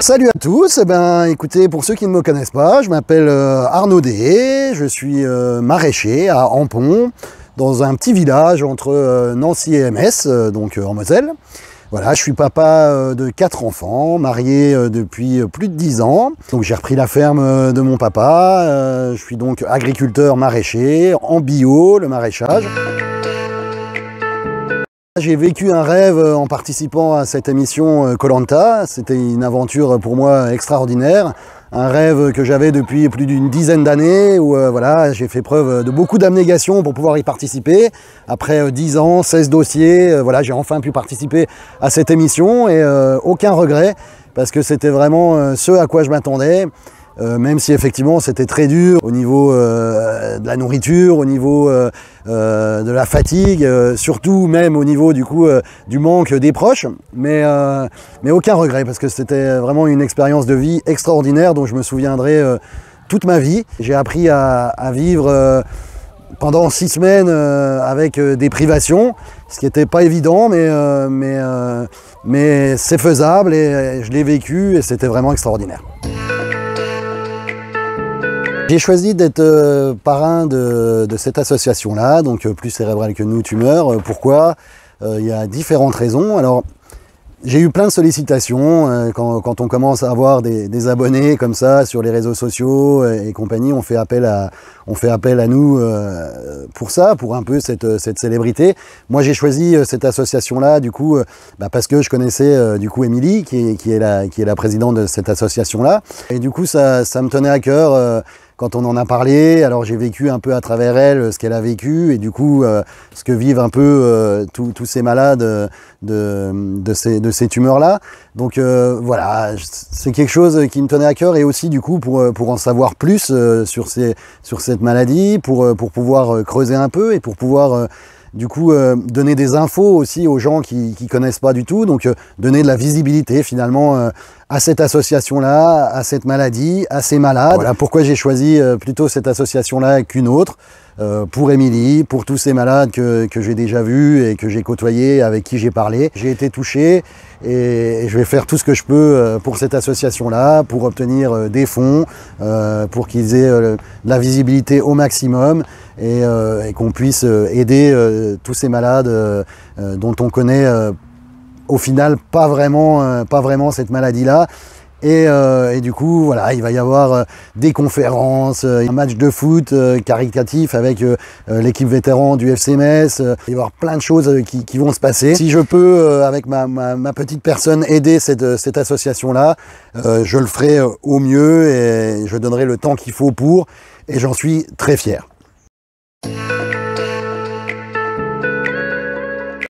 salut à tous. Écoutez, pour ceux qui ne me connaissent pas, je m'appelle Arnaud Deshaies, je suis maraîcher à Ampon, dans un petit village entre Nancy et Metz, donc en Moselle. Voilà, je suis papa de 4 enfants, marié depuis plus de 10 ans. Donc j'ai repris la ferme de mon papa. Je suis donc agriculteur maraîcher, en bio, le maraîchage. J'ai vécu un rêve en participant à cette émission Koh-Lanta. C'était une aventure pour moi extraordinaire. Un rêve que j'avais depuis plus d'une dizaine d'années où voilà, j'ai fait preuve de beaucoup d'abnégation pour pouvoir y participer. Après 10 ans, 16 dossiers, voilà, j'ai enfin pu participer à cette émission et aucun regret parce que c'était vraiment ce à quoi je m'attendais. Même si effectivement c'était très dur au niveau de la nourriture, au niveau de la fatigue, surtout même au niveau du manque des proches, mais aucun regret parce que c'était vraiment une expérience de vie extraordinaire dont je me souviendrai toute ma vie. J'ai appris à vivre pendant 6 semaines avec des privations, ce qui n'était pas évident, mais c'est faisable et je l'ai vécu et c'était vraiment extraordinaire. J'ai choisi d'être parrain de cette association-là, donc Plus Cérébral que nous, Tumeur. Pourquoi? Il y a différentes raisons. Alors, j'ai eu plein de sollicitations. Quand on commence à avoir des abonnés comme ça sur les réseaux sociaux et compagnie, on fait appel à nous pour ça, pour un peu cette célébrité. Moi, j'ai choisi cette association-là, du coup, parce que je connaissais du coup Émilie, qui est la présidente de cette association-là. Et du coup, ça me tenait à cœur. Quand on en a parlé, alors j'ai vécu un peu à travers elle ce qu'elle a vécu et du coup ce que vivent un peu tous ces malades de ces tumeurs-là. Donc voilà, c'est quelque chose qui me tenait à cœur et aussi du coup pour en savoir plus sur cette maladie, pour pouvoir creuser un peu et pour pouvoir du coup donner des infos aussi aux gens qui connaissent pas du tout, donc donner de la visibilité finalement à cette association-là, à cette maladie, à ces malades. Voilà pourquoi j'ai choisi plutôt cette association-là qu'une autre, pour Émilie, pour tous ces malades que j'ai déjà vus et que j'ai côtoyés, avec qui j'ai parlé. J'ai été touché et je vais faire tout ce que je peux pour cette association-là, pour obtenir des fonds, pour qu'ils aient de la visibilité au maximum et qu'on puisse aider tous ces malades dont on connaît au final pas vraiment cette maladie-là. Et du coup, voilà, il va y avoir des conférences, un match de foot caritatif avec l'équipe vétéran du FC Metz. Il va y avoir plein de choses qui vont se passer. Si je peux, avec ma petite personne, aider cette association-là, je le ferai au mieux et je donnerai le temps qu'il faut pour. Et j'en suis très fier.